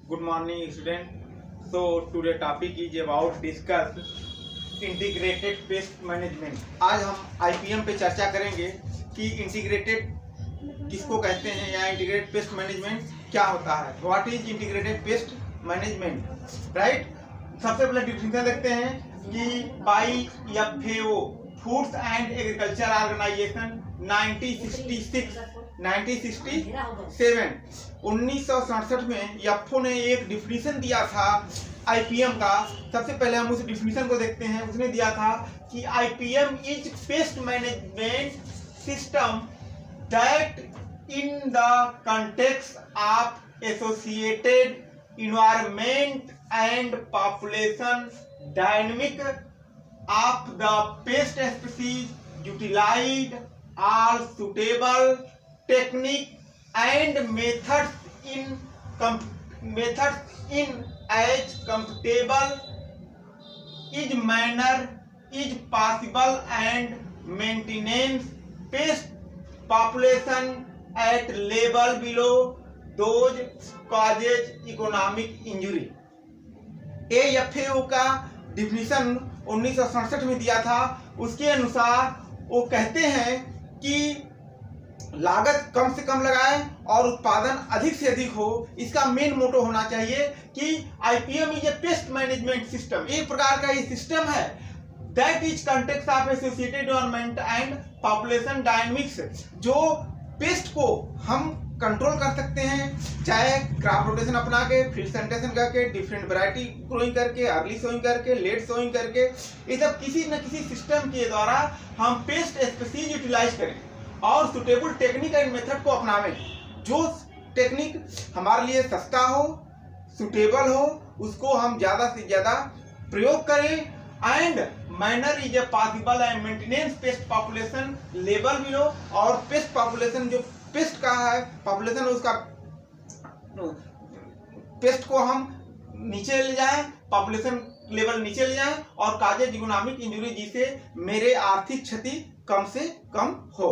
Good morning, student. So today topic is about discuss integrated pest management. आज हम IPM पे चर्चा करेंगे कि इंटीग्रेटेड किसको कहते हैं या इंटीग्रेटेड पेस्ट मैनेजमेंट क्या होता है. What is integrated pest management, right. सबसे पहले डिफिनेशन देखते हैं कि by FAO foods and agriculture organisation 1967 में यफो ने एक डिफिनीशन दिया था आईपीएम का. सबसे पहले हम उस डिफिनीशन को देखते हैं. उसने दिया था कि IPM is pest management system that in the context of associated environment and population dynamic of the pest species utilise all suitable technique and methods in as comfortable is manner is possible and maintenance pest population at level below those causes economic injury. AFAO का definition 1967 में दिया था. उसके अनुसार वो कहते हैं कि लागत कम से कम लगाएं और उत्पादन अधिक से अधिक हो. इसका मेन मोटो होना चाहिए कि IPM is a paste management system. एक प्रकार का ये सिस्टम है that is context of associated environment and population dynamics. जो पेस्ट को हम कंट्रोल कर सकते हैं, चाहे क्रॉप रोटेशन अपना के, फील्ड सैनिटेशन करके, डिफरेंट वैरायटी ग्रोइंग करके, अर्ली सोइंग करके, लेट सोइंग करके, ये सब किसी न किसी सिस्टम के द्वारा हम पेस्ट स्पीसीज यूटिलाइज करें और सुटेबल टेक्निक एंड मेथड को अपनावें. जो टेक्निक हमारे लिए सस्ता हो, सुटेबल हो, उसको हम ज़्यादा से ज़्यादा प्रयोग करें. And manner is a possible and maintenance paste population level below. और पेस्ट पॉपुलेशन जो पेस्ट का है पॉपुलेशन, उसका पेस्ट को हम नीचे ले जाएं, पॉपुलेशन लेवल नीचे ले जाएं और काजेज इकोनॉमिक इंजरी जिसे मेरे आर्थिक क्षति कम से कम हो.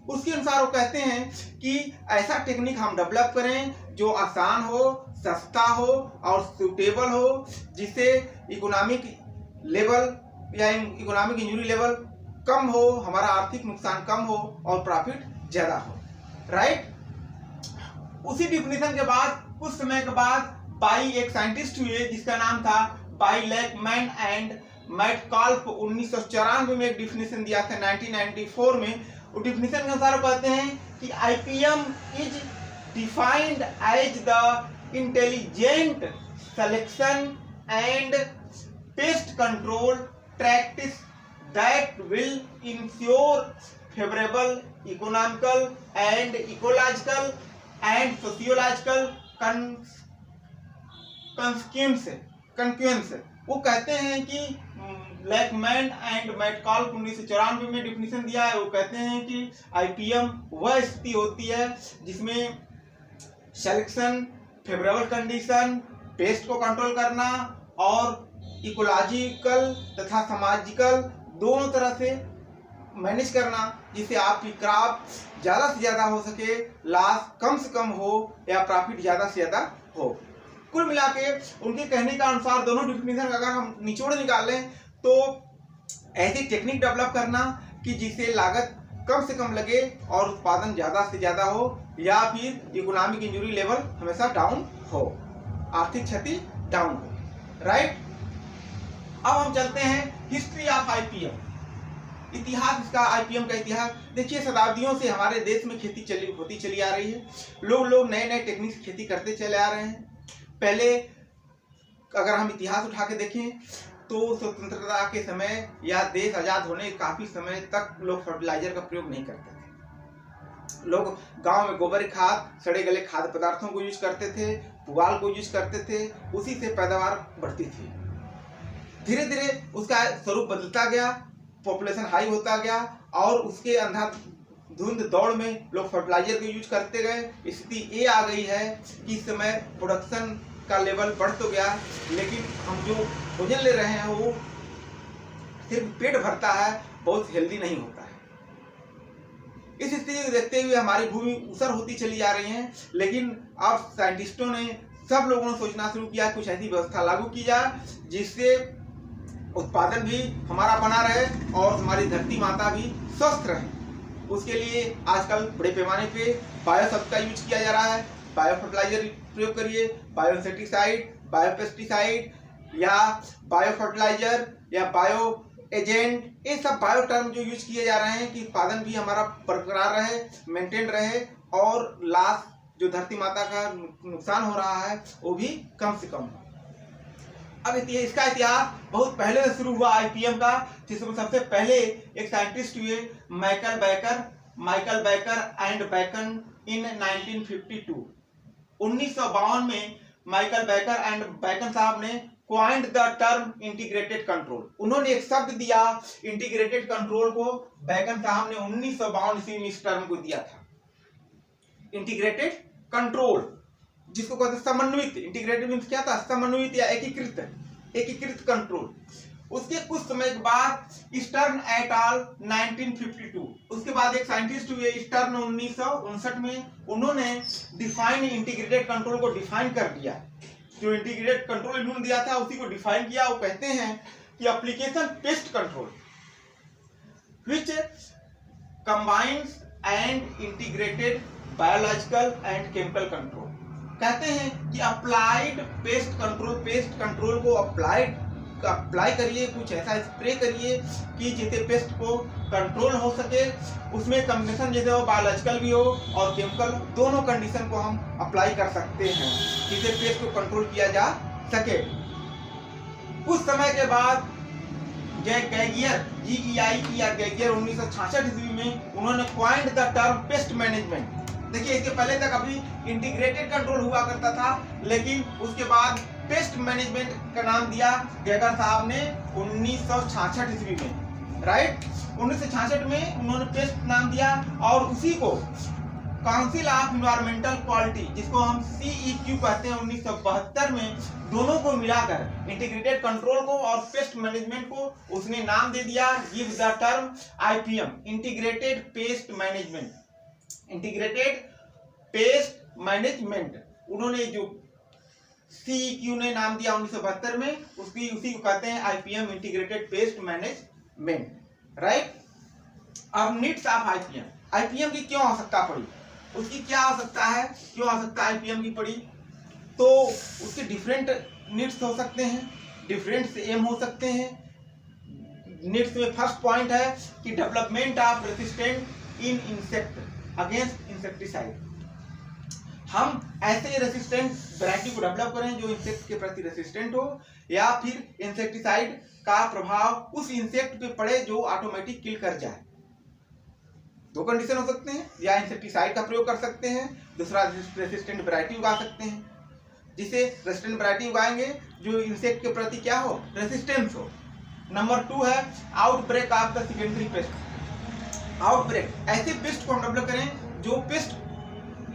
उसके अनुसार वो कहते हैं कि ऐसा टेक्निक हम डेवलप करें जो आसान हो, सस्ता हो और सुटेबल हो, जिससे इकोनॉमिक लेवल या इकोनॉमिक इंजरी लेवल कम हो, हमारा आर्थिक नुकसान कम हो और प्रॉफिट ज़्यादा हो, राइट. उसी डिफिनीशन के बाद कुछ समय के बाद बाई एक साइंटिस्ट हुए जिसका नाम था बाई लैकमैन एंड मैटकाल्फ. 1994 में एक डिफिनीशन दिया था 1994 में. उस डिफिनीशन के अनुसार कहते हैं कि IPM is defined as the intelligent selection and pest control practice that will ensure favorable economical and ecological and sociological consequences. वो कहते हैं कि लैकमैन एंड मैटकाल्फ 1994 में डिफिनीशन दिया है. वो कहते हैं कि आईपीएम वह स्थिति होती है जिसमें सिलेक्शन, फेवरेबल कंडीशन, पेस्ट को कंट्रोल करना और इकोलॉजिकल तथा सामाजिकल दोनों तरह से मैनेज करना, जिससे आपकी क्रॉप ज़्यादा से ज़्यादा हो सके, लॉस कम से कम हो या प्रॉफिट ज़्यादा से ज़्यादा हो. कुल मिला के उनके कहने का अनुसार दोनों डिफिनीशन का अगर हम निचोड़ निकालें तो ऐसी टेक्निक डेवलप करना कि जिससे लागत कम से कम लगे और उत्पादन ज़्यादा से ज़्यादा हो, या फिर इकोनॉमिक इंजरी लेवल हमेशा डाउन हो, आर्थिक क्षति डाउन हो, राइट. अब हम चलते हैं हिस्ट्री ऑफ आईपीएम. इतिहास इसका, आईपीएम का इतिहास देखिए. शताब्दियों से हमारे देश में खेती होती चली आ रही है. लोग नए नए टेक्निक से खेती करते चले आ रहे हैं. पहले अगर हम इतिहास उठा के देखें तो स्वतंत्रता के समय या देश आज़ाद होने के काफ़ी समय तक लोग फर्टिलाइजर का प्रयोग नहीं करते थे. लोग गांव में गोबर खाद, सड़े गले खाद्य पदार्थों को यूज करते थे, पुआल को यूज करते थे. उसी से पैदावार बढ़ती थी. धीरे धीरे उसका स्वरूप बदलता गया, पॉपुलेशन हाई होता गया और उसके अंधाधुंध दौड़ में लोग फर्टिलाइजर को यूज करते गए. स्थिति ये आ गई है कि इस समय प्रोडक्शन का लेवल बढ़ तो गया, लेकिन हम जो भोजन ले रहे हैं वो सिर्फ पेट भरता है, बहुत हेल्दी नहीं होता है. इस स्थिति को देखते हुए हमारी भूमि ऊसर होती चली जा रही है। लेकिन अब साइंटिस्टों ने सब लोगों ने सोचना शुरू किया कुछ ऐसी व्यवस्था लागू की जाए जिससे उत्पादन भी हमारा बना रहे और हमारी धरती माता भी स्वस्थ रहे। उसके लिए आजकल बड़े पैमाने पे बायो शब्द का यूज किया जा रहा है। बायो फर्टिलाइजर प्रयोग करिए, बायो इंसेक्टिसाइड, बायो पेस्टिसाइड या बायो फर्टिलाइजर या बायो एजेंट, ये सब बायो टर्म जो यूज किए जा रहे हैं कि उत्पादन भी हमारा बरकरार रहे, मेंटेन रहे और लास्ट जो धरती माता का नुकसान हो रहा है वो भी कम से कम हो। अब इसका इतिहास बहुत पहले से शुरू हुआ IPM का, जिसमें सबसे पहले एक साइंटिस्ट हुए Michael Baker and Bacon in 1952। 1952 में माइकल बेकर एंड बेकन साहब ने coined the term integrated control. उन्होंने एक शब्द दिया इंटीग्रेटेड कंट्रोल को, बेकन साहब ने 1952 ईस्वी में इस टर्म को दिया था इंटीग्रेटेड कंट्रोल, जिसको कहते हैं समन्वित। इंटीग्रेटेड मींस क्या था? समन्वित या एकीकृत कंट्रोल। उसके कुछ समय के बाद स्टर्न एट al 1952, उसके बाद एक साइंटिस्ट हुए स्टर्न 1959 में, उन्होंने डिफाइन इंटीग्रेटेड कंट्रोल को डिफाइन कर दिया। जो इंटीग्रेटेड कंट्रोल इन्होंने दिया था उसी को डिफाइन किया। वो कहते हैं कि application pest control which combines and integrated biological and chemical control. कहते हैं कि अप्लाइड पेस्ट कंट्रोल को अप्लाई करिए, कुछ ऐसा स्प्रे करिए कि जिससे पेस्ट को कंट्रोल हो सके। उसमें कॉम्बिनेशन जैसे हो बायोलॉजिकल भी हो और केमिकल, दोनों कंडीशन को हम अप्लाई कर सकते हैं जिससे पेस्ट को कंट्रोल किया जा सके। कुछ समय के बाद गैगियर गैगियर 1966 ईस्वी में उन्होंने coined the term pest management. देखिए इसके पहले तक अभी इंटीग्रेटेड कंट्रोल हुआ करता था, लेकिन उसके बाद पेस्ट मैनेजमेंट का नाम दिया गैगर साहब ने 1966 ईस्वी में, राइट। 1966 में उन्होंने पेस्ट नाम दिया और उसी को काउंसिल ऑफ एनवायरमेंटल क्वालिटी, जिसको हम CEQ कहते हैं, 1972 में दोनों को मिलाकर इंटीग्रेटेड कंट्रोल को और पेस्ट मैनेजमेंट को उसने नाम दे दिया, give the term IPM, integrated pest management. उन्होंने जो CEQ ने नाम दिया 1972 में, उसी को कहते हैं IPM, integrated pest management, right. अब नीड्स ऑफ IPM की क्यों आवश्यकता पड़ी, उसकी क्या आवश्यकता है, क्यों आवश्यकता IPM की पड़ी? तो उसके डिफरेंट नीड्स हो सकते हैं, डिफरेंट एम हो सकते हैं। नीड्स में फर्स्ट पॉइंट है कि development of resistant in insect against insecticide. हम ऐसे रेसिस्टेंट वैरायटी को डेवलप करें जो इंसेक्ट के प्रति रेसिस्टेंट हो, या फिर इंसेक्टिसाइड का प्रभाव उस इंसेक्ट पे पड़े जो ऑटोमेटिक किल कर जाए। दो कंडीशन हो सकते हैं, या इंसेक्टिसाइड का प्रयोग कर सकते हैं, दूसरा रेसिस्टेंट वैरायटी उगा सकते हैं। जिसे रेसिस्टेंट वैरायटी उगाएंगे जो इंसेक्ट के प्रति क्या हो, रेसिस्टेंस हो। नंबर 2 है outbreak of the secondary paste. Outbreak, ऐसे पेस्ट को हम डेवलप करें जो पेस्ट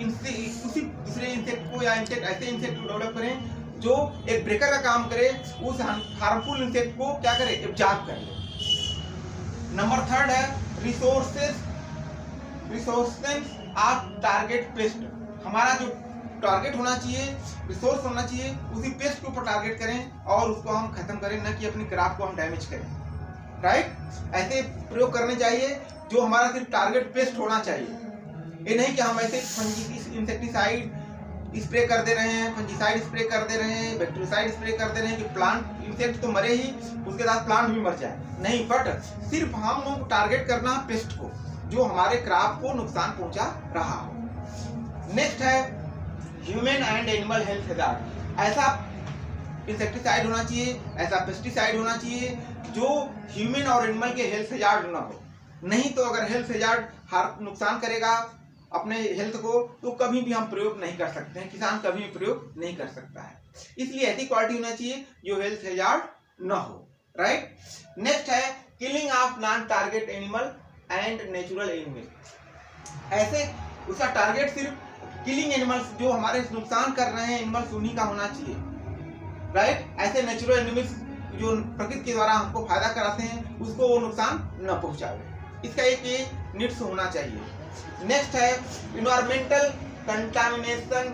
उसी दूसरे इंसेक्ट को या ऐसे इंसेक्ट को डेवलप करें जो एक ब्रेकर का काम करे, उस हार्मफुल इंसेक्ट को क्या करे, एब्जॉर्ब करे। नंबर 3 है रिसोर्सेस ऑफ टारगेट पेस्ट। हमारा जो टारगेट होना चाहिए, रिसोर्स होना चाहिए, उसी पेस्ट के ऊपर टारगेट करें और उसको हम खत्म करें, न कि अपनी क्रॉप को हम डैमेज करें, राइट। ऐसे प्रयोग करने चाहिए जो हमारा सिर्फ टारगेट पेस्ट होना चाहिए। ये नहीं कि हम ऐसे इंसेक्टिसाइड स्प्रे कर दे रहे हैं, फंजीसाइड स्प्रे कर दे रहे हैं, बैक्टीरियोसाइड स्प्रे कर दे रहे हैं कि प्लांट इंसेक्ट तो मरे ही, उसके साथ प्लांट भी मर जाए, नहीं। बट सिर्फ हम लोग टारगेट करना पेस्ट को जो हमारे क्रॉप को नुकसान पहुंचा रहा हो। नेक्स्ट है human and animal health hazard. ऐसा इंसेक्टिसाइड होना चाहिए, ऐसा पेस्टिसाइड होना चाहिए जो ह्यूमन और एनिमल के हेल्थ हैजार्ड ना हो। नहीं तो अगर हेल्थ हैजार्ड नुकसान करेगा अपने हेल्थ को, तो कभी भी हम प्रयोग नहीं कर सकते हैं, किसान कभी भी प्रयोग नहीं कर सकता है। इसलिए ऐसी क्वालिटी होना चाहिए जो हेल्थ हैजार्ड न हो, राइट। नेक्स्ट है killing of non target animal and natural animal. ऐसे उसका टारगेट सिर्फ किलिंग एनिमल्स जो हमारे नुकसान कर रहे हैं एनिमल्स, उन्हीं का होना चाहिए, राइट। ऐसे नेचुरल एनिमल्स जो प्रकृति के द्वारा हमको फायदा कराते हैं उसको वो नुकसान न पहुंचावे। इसका एक नीड्स होना चाहिए। नेक्स्ट है environmental contamination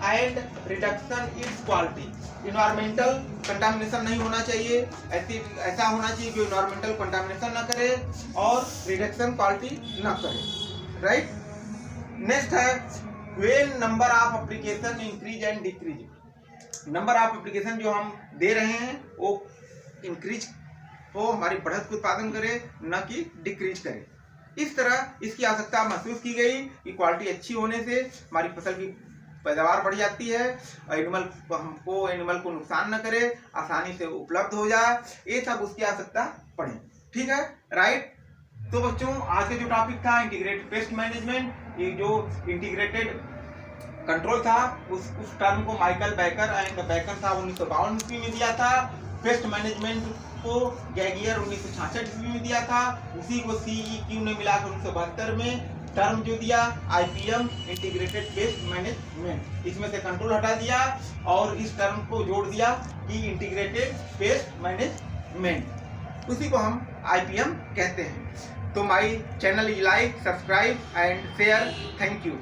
and reduction it's quality. Environmental contamination नहीं होना चाहिए, ऐसा होना चाहिए कि इन्वायरमेंटल कंटामिनेशन ना करे और रिडक्शन क्वालिटी ना करे, राइट। नेक्स्ट है when number of application increase and decrease. Number of application जो हम दे रहे हैं वो इंक्रीज हो, हमारी बढ़त को उत्पादन करे, न कि डिक्रीज करे। इस तरह इसकी आवश्यकता महसूस की गई कि क्वालिटी अच्छी होने से हमारी फसल की पैदावार बढ़ जाती है, एनिमल को नुकसान न करे, आसानी से उपलब्ध हो जाए, ये सब उसकी आवश्यकता पड़े, ठीक है, राइट। तो बच्चों आज का जो टॉपिक था इंटीग्रेटेड पेस्ट मैनेजमेंट, ये जो इंटीग्रेटेड कंट्रोल था उस टर्म को माइकल बेकर एंड बेकर साहब 1952 ईस्वी में दिया था। पेस्ट मैनेजमेंट को गैगियर 1966 ईस्वी में दिया था। उसी को CEQ ने मिलाकर 1972 में टर्म जो दिया IPM इंटीग्रेटेड पेस्ट मैनेजमेंट, इसमें से कंट्रोल हटा दिया और इस टर्म को जोड़ दिया कि इंटीग्रेटेड पेस्ट मैनेजमेंट, उसी को हम IPM कहते हैं। तो my channel like, subscribe and share. Thank you.